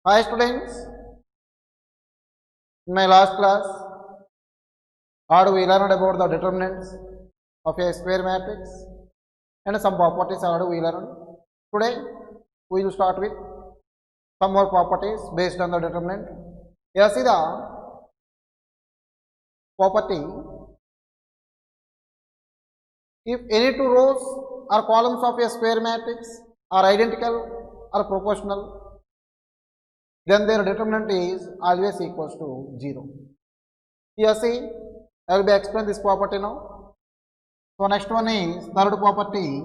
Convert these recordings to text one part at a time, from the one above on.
Hi students, in my last class, how we learned about the determinants of a square matrix and some properties how we learned. Today, we will start with some more properties based on the determinant. Here see the property, if any two rows or columns of a square matrix are identical or proportional, then their determinant is always equals to 0. Here see, I will be explain this property now. So next one is third property.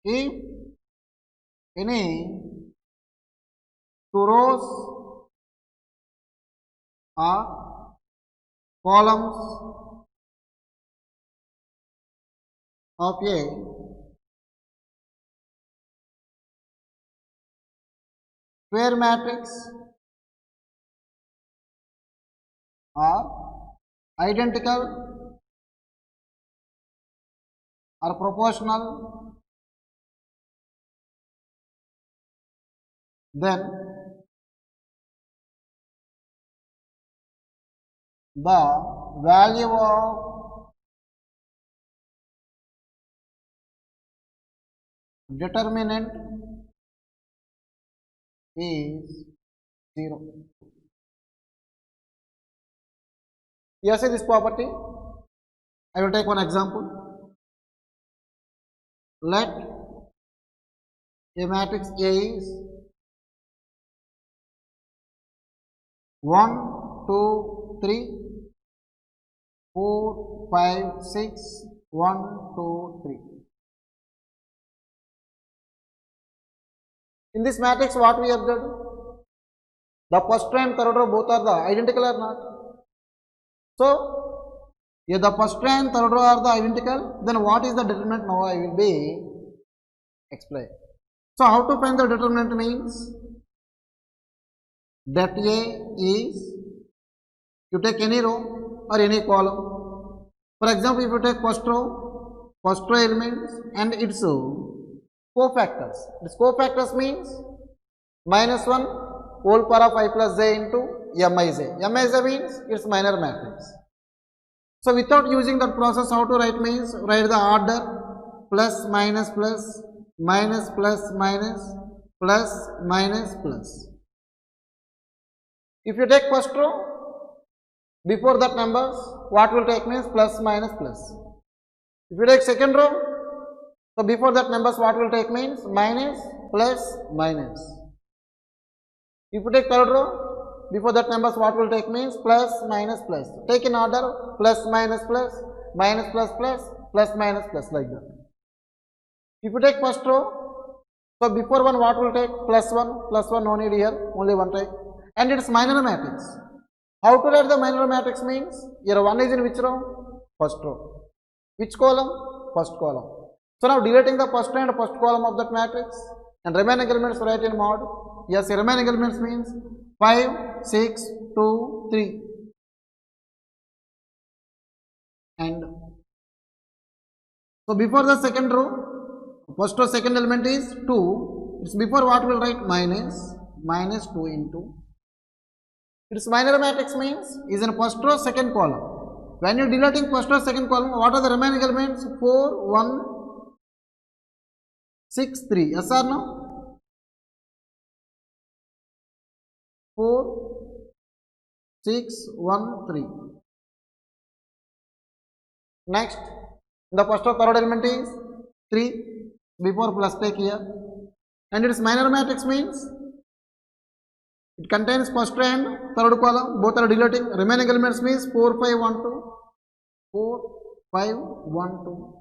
If any two rows or columns of a square matrix are identical or proportional, then the value of determinant is 0. Here see this property. I will take one example. Let a matrix A is 1, 2, 3, 4, 5, 6, 1, 2, 3. In this matrix, what we observed? The first row and third row both are the identical or not? So, if the first row and third row are the identical, then what is the determinant? Now I will be explain. So, how to find the determinant means that A is, you take any row or any column. For example, if you take first row elements and its cofactors. Its cofactors means minus 1 whole power of I plus j into Mij. Mij means its minor matrix. So without using that process, how to write means write the order plus minus plus minus plus minus plus minus plus. If you take first row, before that numbers, what will take means plus minus plus. If you take second row, so before that numbers what will take means minus plus minus. If you take third row, before that numbers what will take means plus minus plus. Take in order plus minus plus minus plus plus plus minus plus like that. If you take first row, so before one what will take plus 1 no need here, only one take, and its minor matrix. How to write the minor matrix means here 1 is in which row? First row. Which column? First column. So now deleting the first and first column of that matrix and remaining elements write in mod. Yes, remaining elements means 5, 6, 2, 3. And so before the second row, first row second element is 2. It's before what will write minus 2 into. Its minor matrix means is in first row second column. When you are deleting first row second column, what are the remaining elements? 4, 1, 6, 3. Yes or no? 4, 6, 1, 3. Next, the first or third element is 3. Before plus take here. And its minor matrix means it contains first and third column. Both are deleting. Remaining elements means 4, 5, 1, 2. 4, 5, 1, 2.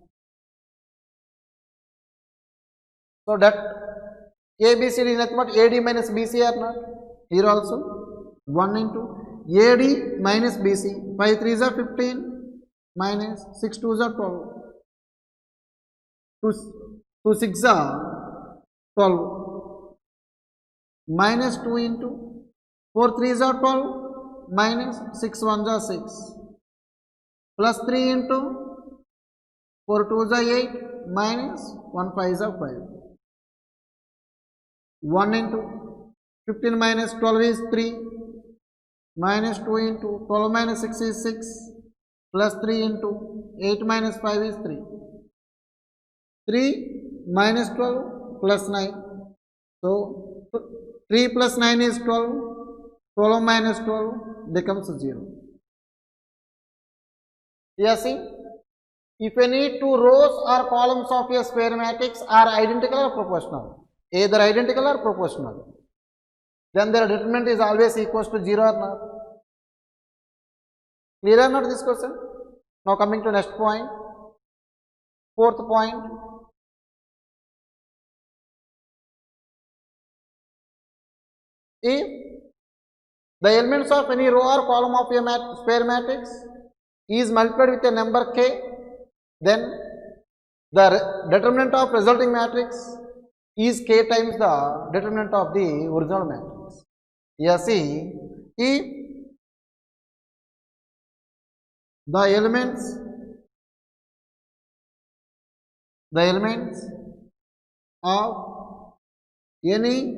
So that ABCD is nothing but AD minus BC or not? Here also 1 into AD minus BC. 5 3s are 15 minus 6 2s are 12. 2 6 are 12 minus 2 into 4 3s are 12 minus 6 1s are 6 plus 3 into 4 2s are 8 minus 1 5s are 5. 1 into 15 minus 12 is 3, minus 2 into 12 minus 6 is 6, plus 3 into 8 minus 5 is 3. 3 minus 12 plus 9. So 3 plus 9 is 12. 12 minus 12 becomes 0. Yes, see, if any two rows or columns of a square matrix are identical or proportional, either identical or proportional, then their determinant is always equals to 0 or not. Clear or not this question? Now coming to next point, fourth point. If the elements of any row or column of a square matrix is multiplied with a number k, then the determinant of resulting matrix is k times the determinant of the original matrix. Here see, if the elements of any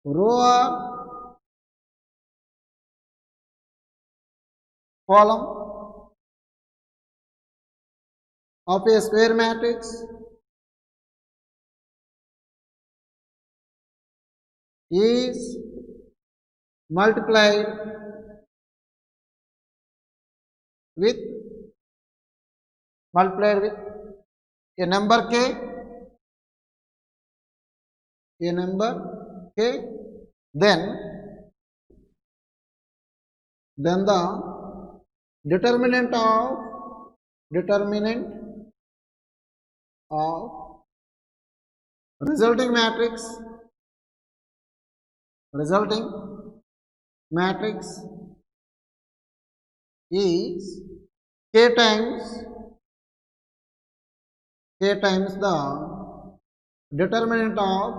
row or column of a square matrix is multiplied with a number k, then the determinant of resulting matrix is k times the determinant of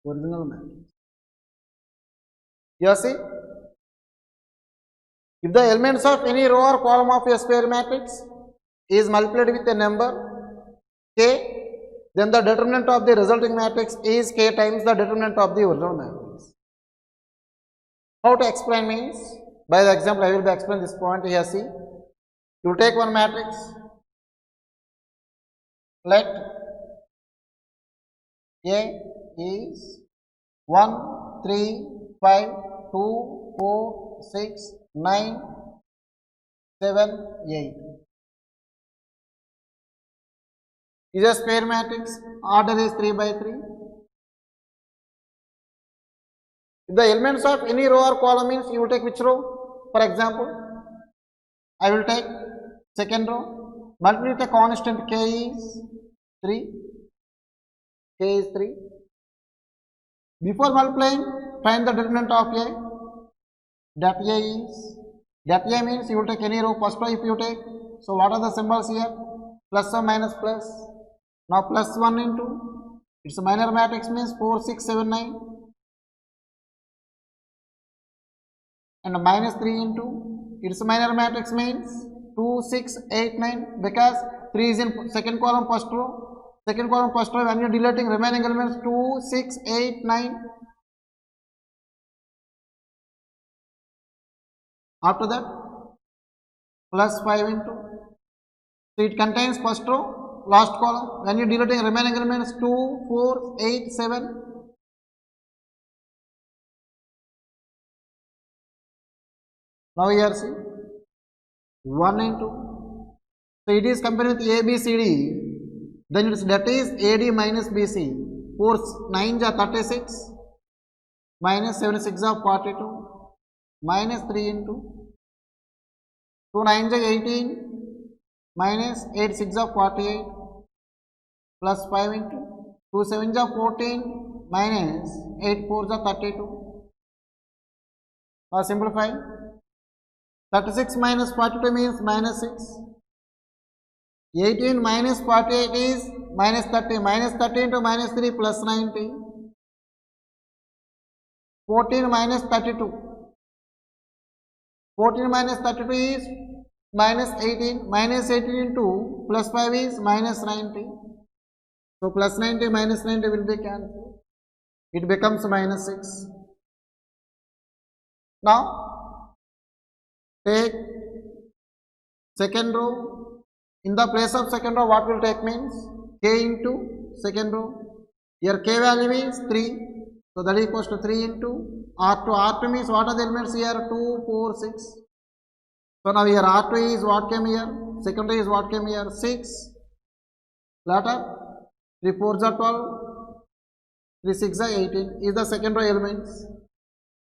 original matrix. You see, if the elements of any row or column of a square matrix is multiplied with a number k, then the determinant of the resulting matrix is k times the determinant of the original matrix. How to explain means, by the example I will be explaining this point here. See, you take one matrix, let A is 1, 3, 5, 2, 4, 6, 9, 7, 8. Is a square matrix, order is 3 by 3. If the elements of any row or column means, you will take which row? For example, I will take second row, multiply with a constant k is 3. K is 3. Before multiplying, find the determinant of A. That A means you will take any row, first row if you take. So what are the symbols here? Plus or minus plus. Now plus 1 into, it's a minor matrix means 4, 6, 7, 9. And minus 3 into, it's a minor matrix means 2, 6, 8, 9, because 3 is in second column first row. Second column first row, when you are deleting remaining elements 2, 6, 8, 9. After that, plus 5 into. So it contains first row, last column. When you are deleting remaining elements 2, 4, 8, 7. Now here see, 1 into. So it is compared with A, B, C, D. Then it's that is AD minus BC. 4 9 is 36, minus 7 6 is 42, minus 3 into 2 9 is 18, minus 8 6 is 48, plus 5 into 2 7 is 14, minus 8 4 is 32. Now simplify. 36 minus 42 means minus 6. 18 minus 48 is minus 30. Minus 30 into minus 3 plus 90. 14 minus 32. 14 minus 32 is minus 18. Minus 18 into plus 5 is minus 90. So plus 90 minus 90 will be cancelled. It becomes minus 6. Now take second row. In the place of second row, what will take means k into second row. Here k value is 3. So that equals to 3 into R2. R2 means what are the elements here? 2, 4, 6. So now here R2 is what came here? Secondary is what came here? 6. Later 3 4s are 12. 3 6 are 18 is the second row elements.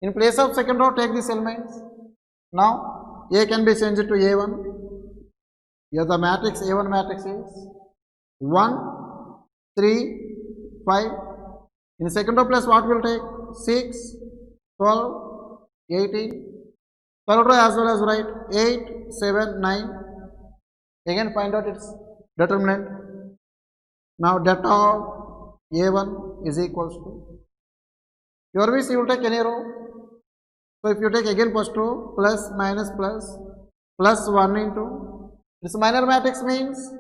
In place of second row, take these elements. Now A can be changed to A1. Here the matrix A1 matrix is 1, 3, 5. In second row place, what will take? 6, 12, 18. Third row as well as right 8, 7, 9. Again find out its determinant. Now det of A1 is equals to, your wish you will take any row. So if you take again first row plus minus plus 1 into, this minor matrix means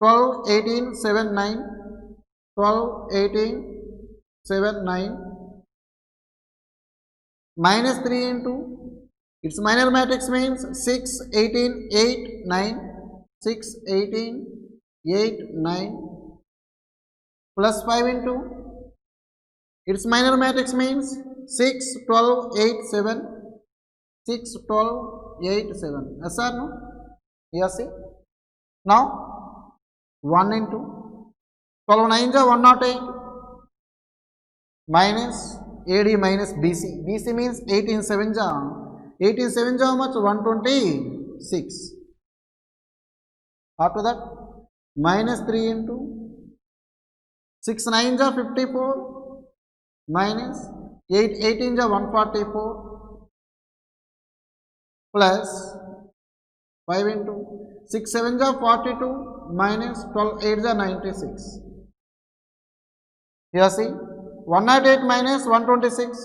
12, 18, 7, 9, 12, 18, 7, 9, minus 3 into, its minor matrix means 6, 18, 8, 9, 6, 18, 8, 9, plus 5 into, its minor matrix means 6, 12, 8, 7, 6, 12, 8, 7. Yes or no? Yes, see. Now 1 into 12 9 is 108 minus AD minus BC. BC means 18 7 18 7 how much? 126. After that minus 3 into 6 9 is 54 minus 8 18 is 144 plus 5 into 6 7 is 42 minus 12 8 is 96. Here see 108 minus 126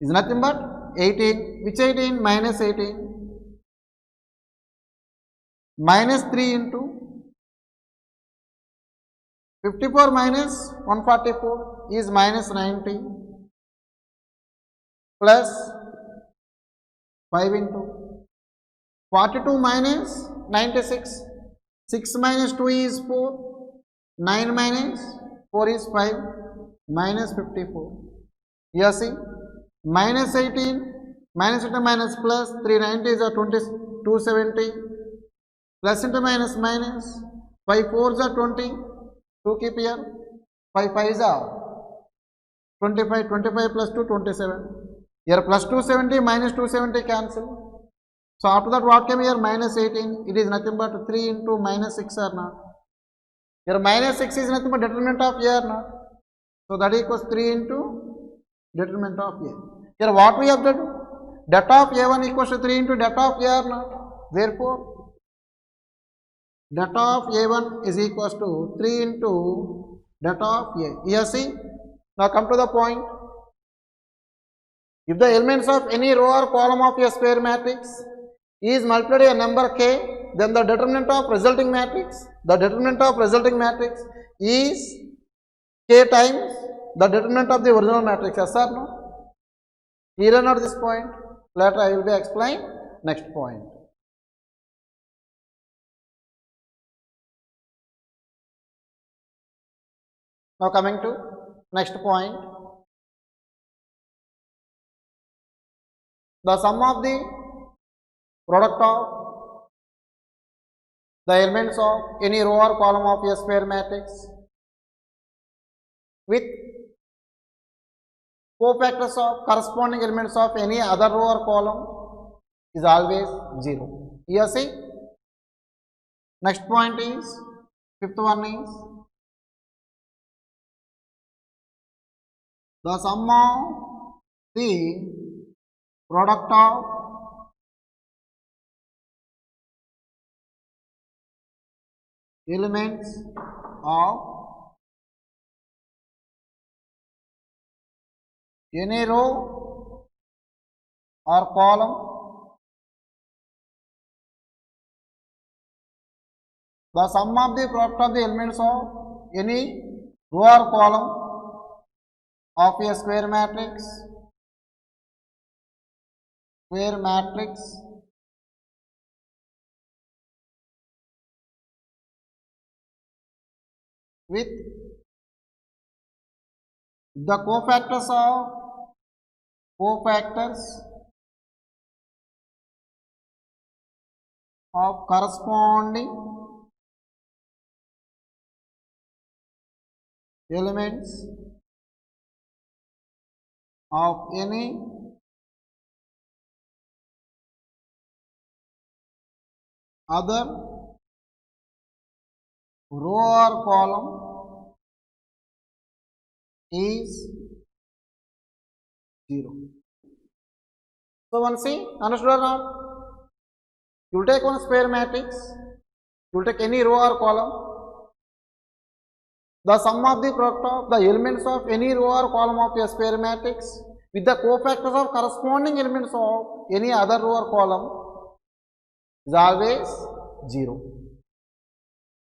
is nothing but 18. Which 18? Minus 18. Minus 3 into 54 minus 144 is minus 90 plus 5 into 42 minus 96. 6 minus 2 is 4. 9 minus 4 is 5. Minus 54. Here see minus 18 minus into minus plus 390 is a 270 plus into minus minus 5 4s are 20. 2 keep here. 5 5s are 25. 25 plus 2 27. Here plus 270 minus 270 cancel. So after that what came here? Minus 18. It is nothing but 3 into minus 6 or not. Here minus 6 is nothing but determinant of A or not. So that equals 3 into determinant of A. Here what we have to do? Det of A1 equals to 3 into det of A or not. Therefore det of A1 is equals to 3 into det of A. Here see. Now come to the point. If the elements of any row or column of a square matrix is multiplied by a number k, then the determinant of resulting matrix is k times the determinant of the original matrix. Yes or no? Clear or not this point? Later I will be explain next point. Now coming to next point. The sum of the product of the elements of any row or column of a square matrix with cofactors of corresponding elements of any other row or column is always 0. Here see. Next point is, fifth one is, the sum of the product of elements of any row or column, the sum of the product of the elements of any row or column of a square matrix with the cofactors of corresponding elements of any other row or column is 0. So one see, understood or not? You will take one square matrix, you will take any row or column, the sum of the product of the elements of any row or column of a square matrix with the cofactors of corresponding elements of any other row or column is always 0.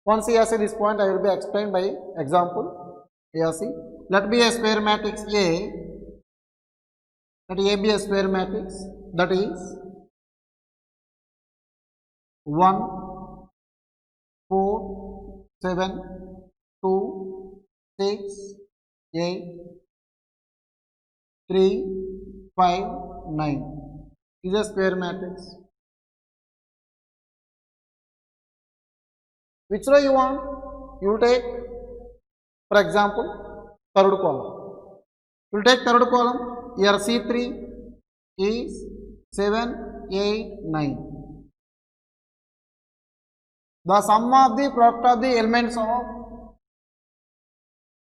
Once you see this point, I will be explained by example. Here see, let be a square matrix A, let A be a square matrix, that is 1, 4, 7, 2, 6, 8, 3, 5, 9 is a square matrix. Which row you want? You will take, for example, third column. You will take third column. Here C3 is 7, 8, 9. The sum of the product of the elements of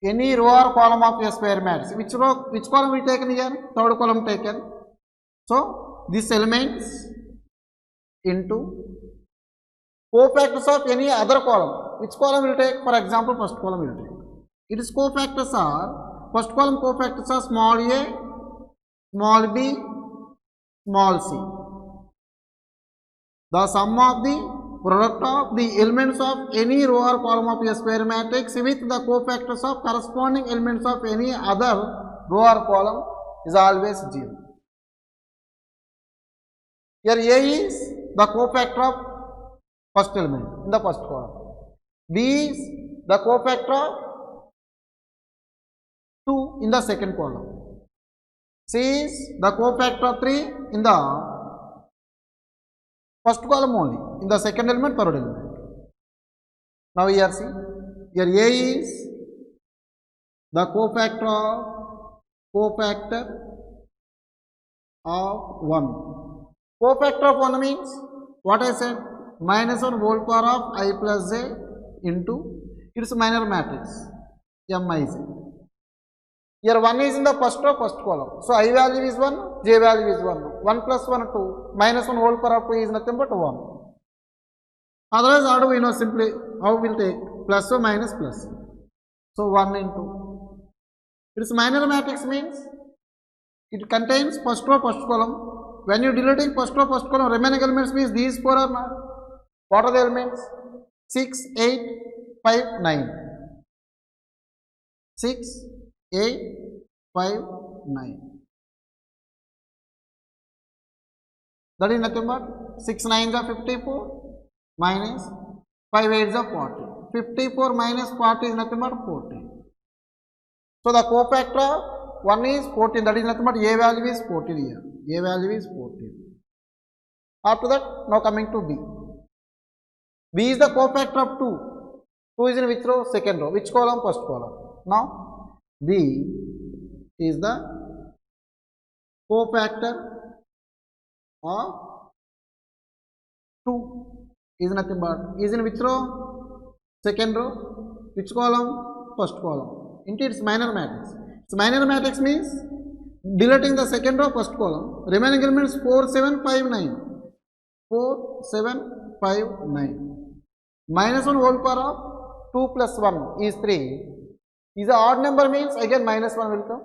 any row or column of a square matrix. Which column we taken here? Third column taken. So these elements into cofactors of any other column. Which column will take? For example, first column will take. Its cofactors are, first column cofactors are small a, small b, small c. The sum of the product of the elements of any row or column of a square matrix with the cofactors of corresponding elements of any other row or column is always 0. Here A is the cofactor of first element in the first column. B is the cofactor of 2 in the second column. C is the cofactor of 3 in the first column only, in the second element, third element. Now here see, here A is the cofactor of 1. Cofactor of 1 means, what I said, minus 1 whole power of I plus j into its minor matrix, Mij. Here 1 is in the first row, first column. So I value is 1, j value is 1. 1 plus 1, 2. Minus 1 whole power of 2 is nothing but 1. Otherwise, how do we know simply? How we will take? Plus or minus plus. So 1 into. Its minor matrix means it contains first row, first column. When you deleting first row, first column, remaining elements means these 4 are not. What are the elements? 6, 8, 5, 9. 6, 8, 5, 9. That is nothing but 6 9s are 54 minus 5 8s are 40. 54 minus 40 is nothing but 14. So the cofactor of 1 is 14. That is nothing but A value is 14 here. A value is 14. After that, now coming to B. B is the cofactor of 2. 2 is in which row? Second row. Which column? First column. Now B is the cofactor of 2 is nothing but is in which row? Second row. Which column? First column. Into its minor matrix. Its minor matrix means deleting the second row, first column. Remaining elements 4 7 5 9. 4 7 5 9. Minus 1 whole power of 2 plus 1 is 3. Is an odd number means again minus 1 will come.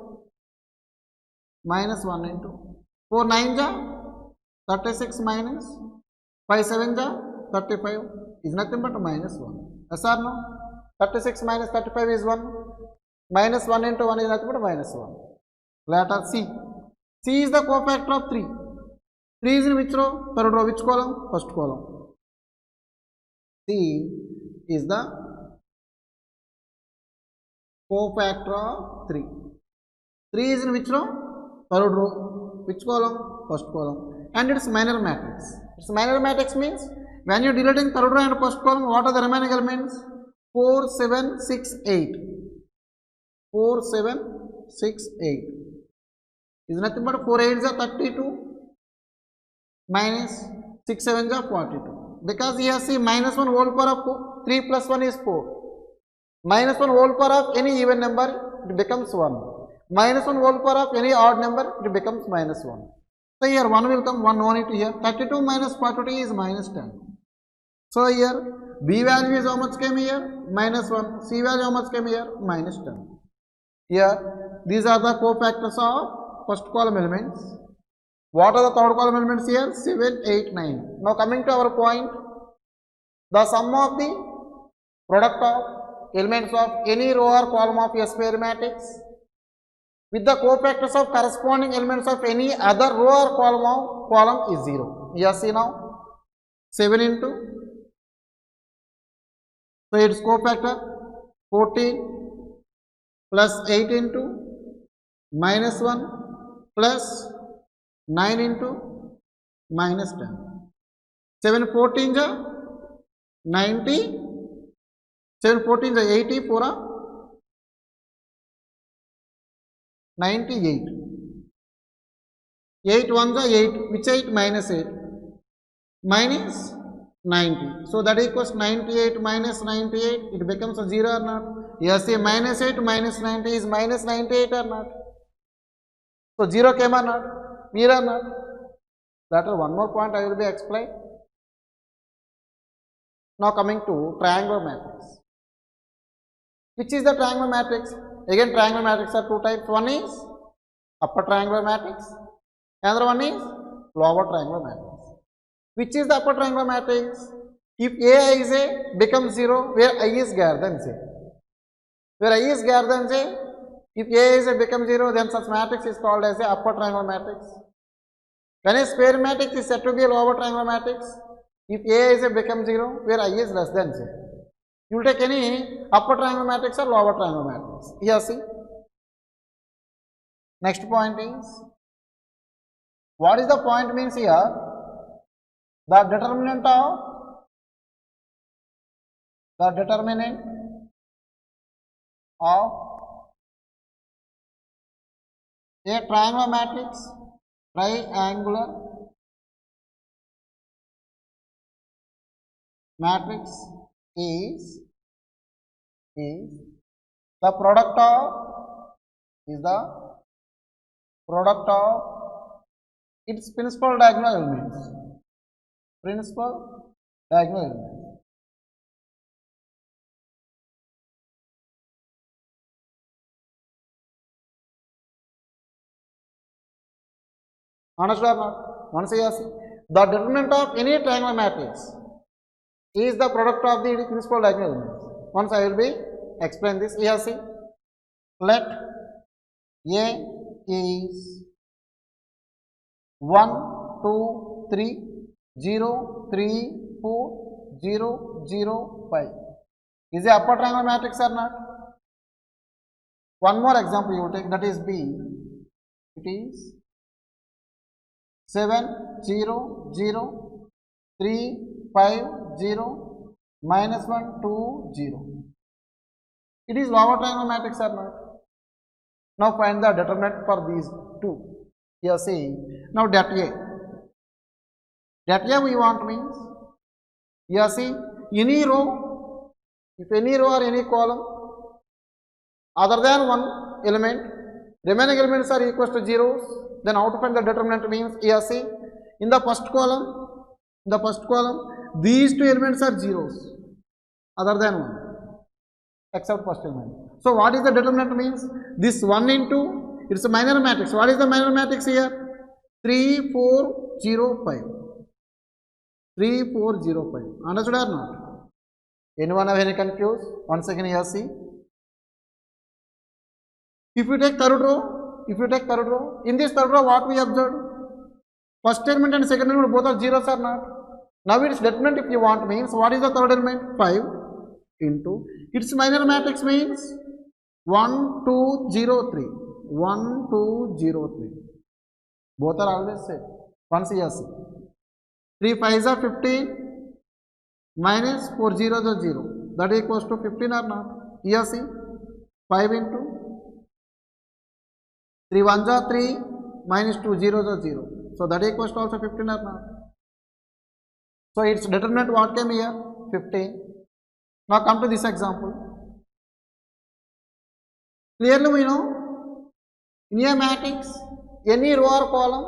Minus 1 into 4 9 ja 36 minus 5 7 ja 35 is nothing but minus 1. Yes or no? 36 minus 35 is 1. Minus 1 into 1 is nothing but minus 1. Letter C. C is the cofactor of 3. 3 is in which row? Third row. Which column? First column. C is the cofactor of 3. 3 is in which row? Third row. Which column? First column. And it's minor matrix. It's minor matrix means when you deleting third row and first column, what are the remaining elements? 4, 7, 6, 8. 4, 7, 6, 8. Is nothing but 4 8s are 32 minus 6 7s are 42. Because here see minus 1 whole power of 3 plus 1 is 4. Minus 1 whole power of any even number, it becomes 1. Minus 1 whole power of any odd number, it becomes minus 1. So here 1 will come, 1 no need to here. 32 minus 42 is minus 10. So here B value is how much came here? Minus 1. C value how much came here? Minus 10. Here these are the cofactors of first column elements. What are the third column elements here? 7, 8, 9. Now coming to our point, the sum of the product of elements of any row or column of a square matrix with the cofactors of corresponding elements of any other row or column is 0. You see now 7 into, so its cofactor 14 plus 8 into minus 1 plus 9 into minus 10. 7 14 ja 90, 7 14 ja 80, 4 98. 8 1 ja 8, which 8? Minus 8 minus 90. So that equals 98 minus 98, it becomes a 0 or not? Yes, say minus 8 minus 90 is minus 98 or not? So 0 came or not? Here or not? Later one more point I will be explain. Now coming to triangular matrix. Which is the triangular matrix? Again triangular matrix are two types. One is upper triangular matrix. Another one is lower triangular matrix. Which is the upper triangular matrix? If A is A becomes 0 where I is greater than Z. Where I is greater than Z, if A is A becomes 0, then such matrix is called as a upper triangular matrix. When a square matrix is said to be a lower triangular matrix, if A is A becomes 0 where I is less than Z. You will take any upper triangular matrix or lower triangular matrix. Here see. Next point is, what is the point means here? The determinant of a triangular matrix is the product of its principal diagonal elements. Understood or not? Once you see, the determinant of any triangular matrix is the product of the principal diagonal elements. Once I will be explain this. Here see, let A is 1, 2, 3, 0, 3, 4, 0, 0, 5. Is a upper triangular matrix or not? One more example you will take, that is B. It is 7, 0, 0, 3, 5, 0, minus 1, 2, 0. It is lower triangular matrix or not? Now find the determinant for these two. Here see, now that A we want means, here see, any row, if any row or any column other than one element, remaining elements are equal to zeros, then how to find the determinant means, here see, in the first column, these two elements are zeros other than one except first element. So what is the determinant means? This 1 into, it's a minor matrix. What is the minor matrix here? 3, 4, 3405. 3405. Understood or not? Anyone have any confused? Once again here see. If you take third row, in this third row what we observed? First element and second element both are zeros or not? Now its determinant if you want means what is the third element? 5 into its minor matrix means 1, 2, 0, 3. 1, 2, 0, 3. Both are always same. Once here see. 3 5s are 15 minus 4 zeros are 0. That equals to 15 or not? Here see. 5 into 3 1s are 3 minus 2 zeros are 0. So that equals to also 15 or not? So its determinant what came here? 15. Now come to this example. Clearly we know in a matrix any row or column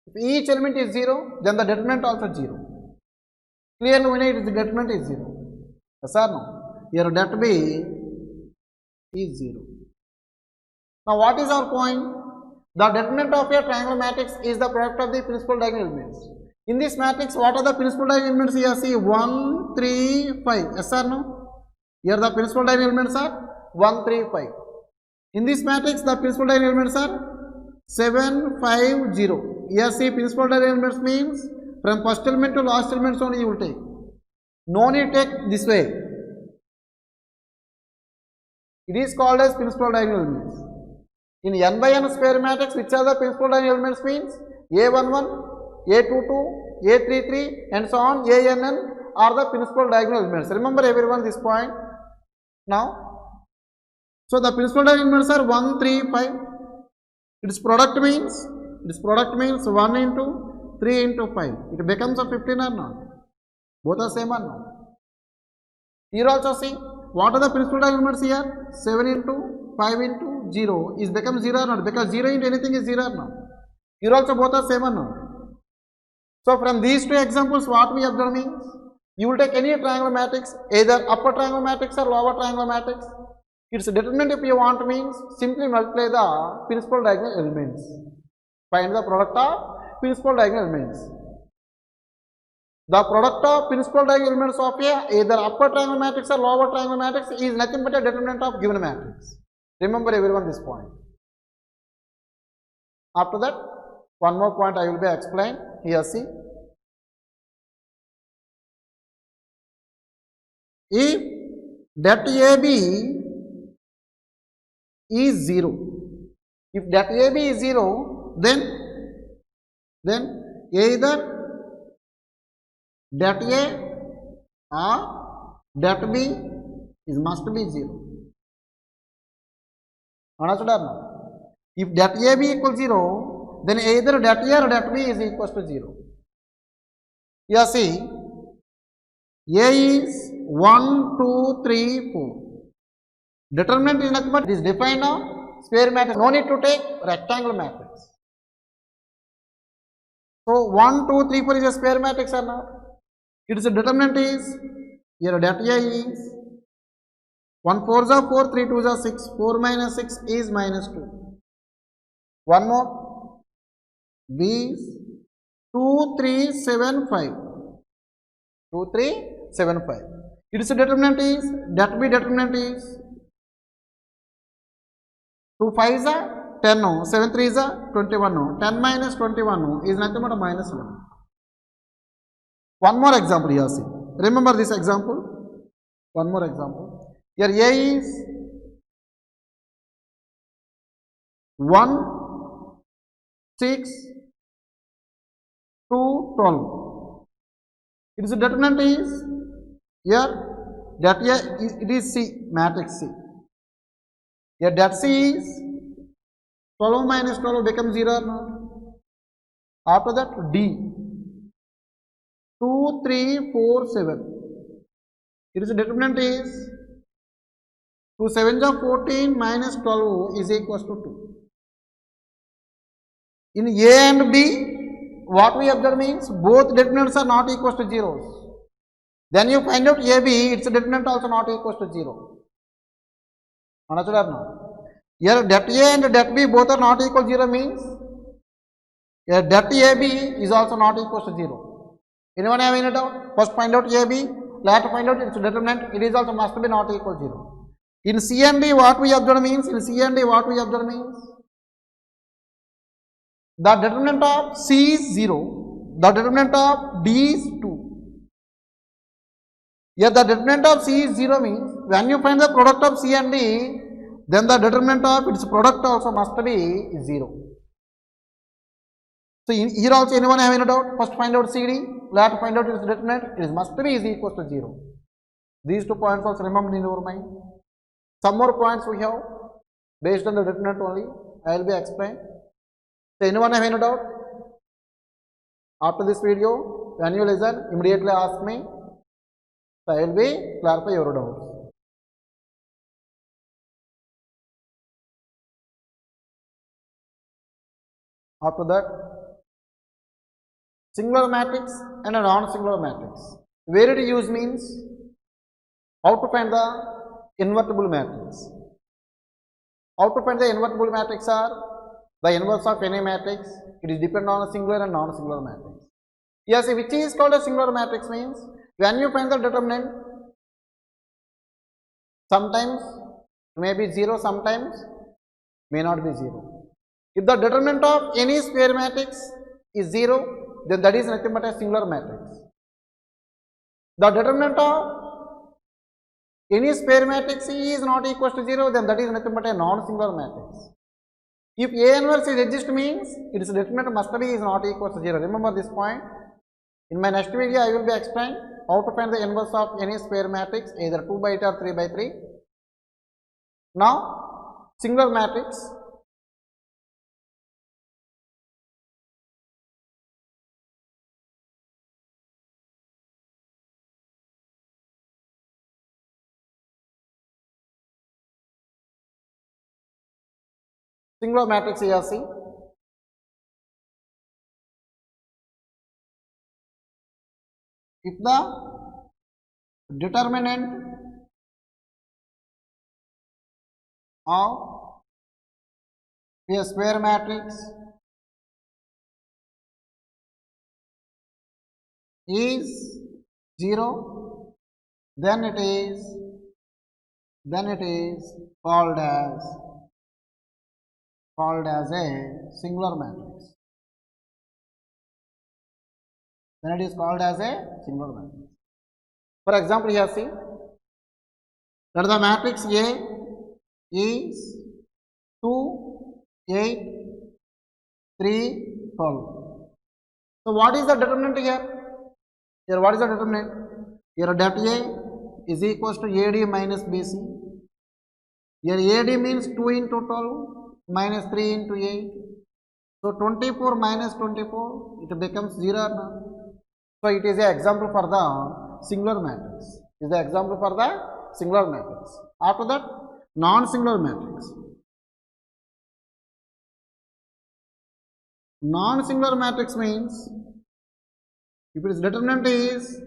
if each element is 0 then the determinant also 0. Clearly we know its determinant is 0. Yes or no? Here det B is 0. Now what is our point? The determinant of a triangular matrix is the product of the principal diagonal elements. In this matrix, what are the principal diagonal elements here? See 1, 3, 5. Yes or no? Here the principal diagonal elements are 1, 3, 5. In this matrix, the principal diagonal elements are 7, 5, 0. Here see principal diagonal elements means from first element to last element only you will take. No need take this way. It is called as principal diagonal elements. In n by n square matrix, which are the principal diagonal elements means A11, A22, A33 and so on, ANN are the principal diagonal elements. Remember everyone this point now. So the principal diagonal elements are 1, 3, 5. Its product means 1 into 3 into 5. It becomes a 15 or not? Both are same or not? Here also see what are the principal diagonal elements here? 7 into 5 into 0 is become 0 or not? Because 0 into anything is 0 or not? Here also both are same or not? So from these two examples what we observe means you will take any triangular matrix, either upper triangular matrix or lower triangular matrix. Its determinant if you want means simply multiply the principal diagonal elements. Find the product of principal diagonal elements. The product of principal diagonal elements of a either upper triangular matrix or lower triangular matrix is nothing but a determinant of given matrix. Remember everyone this point. After that, one more point I will be explained. Here see. If det AB is 0, if det AB is 0, then either det A or det B is must be 0. Understood or not? If det AB equals 0, then either det A or det B is equals to 0. Here see, A is 1, 2, 3, 4. Determinant is nothing but it is defined on square matrix. No need to take rectangular matrix. So 1, 2, 3, 4 is a square matrix or not? Its determinant is here det A is 1 4s are 4, 3 2s are 6, 4 minus 6 is minus 2. One more, B is 2, 3, 7, 5. 2, 3, 7, 5. Its determinant is, det B determinant is 2 5s are 10, 7 3s are 21. 10 minus 21 is nothing but a minus 1. One more example here see. Remember this example. One more example. Here A is 1, 6, 2, 12. Its determinant is here that it is C, matrix C. Here that C is 12 minus 12 becomes 0 or not? After that D 2, 3, 4, 7. Its determinant is 2 7s are 14 minus 12 is equals to 2. In A and B, what we observe means both determinants are not equals to zeros. Then you find out AB, its determinant also not equals to 0. Understood or not? Here det A and det B both are not equal to 0 means A det AB is also not equal to 0. Anyone have any doubt? First find out AB, later find out its determinant. It is also must be not equal to 0. In C and D, what we observe means, the determinant of C is 0, the determinant of D is 2. Here the determinant of C is 0 means, when you find the product of C and D, then the determinant of its product also must be 0. So here also anyone have any doubt? First find out CD, later find out its determinant, it must be is equal to 0. These 2 points also remembered in your mind. Some more points we have based on the determinant only, I will be explained. So anyone have any doubt? After this video, when you listen, immediately ask me. So I will be clarify your doubts. After that, singular matrix and a non-singular matrix. Where it use means how to find the invertible matrix. How to find the invertible matrix are the inverse of any matrix. It is depend on a singular and non-singular matrix. Yes, which is called a singular matrix means when you find the determinant, sometimes may be 0, sometimes may not be 0. If the determinant of any square matrix is 0, then that is nothing but a singular matrix. The determinant of any square matrix is not equal to 0, then that is nothing but a non-singular matrix. If A inverse is exist means its determinant must be is not equal to 0. Remember this point. In my next video, I will be explain how to find the inverse of any square matrix, either 2 by 8 or 3 by 3. Now, singular matrix. Singular matrix here, see. If the determinant of a square matrix is 0, then it is called as a singular matrix. Then it is called as a singular matrix. For example, here see that the matrix A is 2, 8, 3, 12. So what is the determinant here? Here what is the determinant? Here that A is equals to AD minus BC. Here AD means 2 into 12 minus 3 into 8. So 24 minus 24, it becomes 0 or not? So it is an example for the singular matrix. It is the example for the singular matrix. After that, non-singular matrix. Non-singular matrix means if its determinant is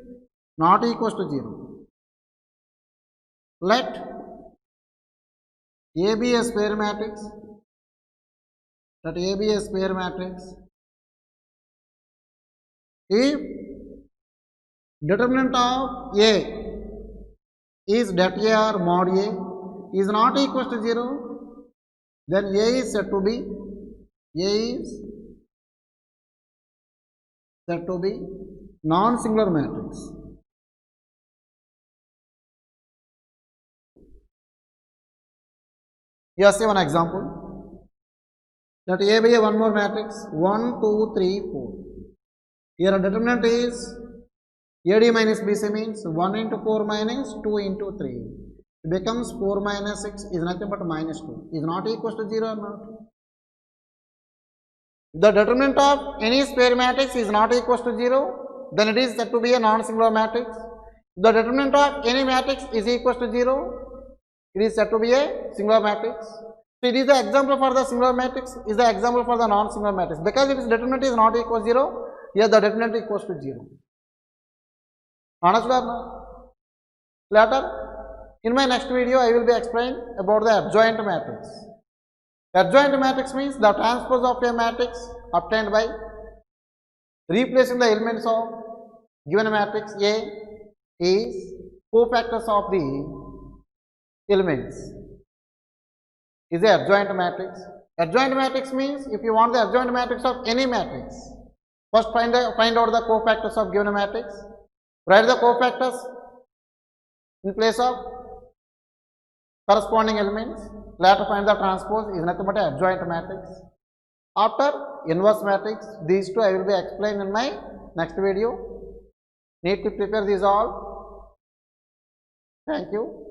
not equal to 0, let A be a square matrix. Let A be a square matrix. If determinant of A is that A or mod A is not equal to 0, then A is said to be non-singular matrix. Here see one example. Let A be a one more matrix 1, 2, 3, 4. Here a determinant is AD minus BC means 1 into 4 minus 2 into 3. It becomes 4 minus 6 is nothing but minus 2. Is not equal to 0 or not? The determinant of any square matrix is not equal to 0, then it is said to be a non-singular matrix. If the determinant of any matrix is equal to 0, it is said to be a singular matrix. So it is the example for the singular matrix, is the example for the non-singular matrix. Because its determinant is not equal to 0, here the determinant equals to 0. Understood or not? Later, in my next video, I will be explaining about the adjoint matrix. Adjoint matrix means the transpose of a matrix obtained by Replacing the elements of given matrix A is cofactors of the elements is the adjoint matrix. Adjoint matrix means if you want the adjoint matrix of any matrix, first find out the cofactors of given matrix, write the cofactors in place of corresponding elements, later find the transpose is nothing but an adjoint matrix. After inverse matrix, these two I will be explaining in my next video. Need to prepare these all. Thank you.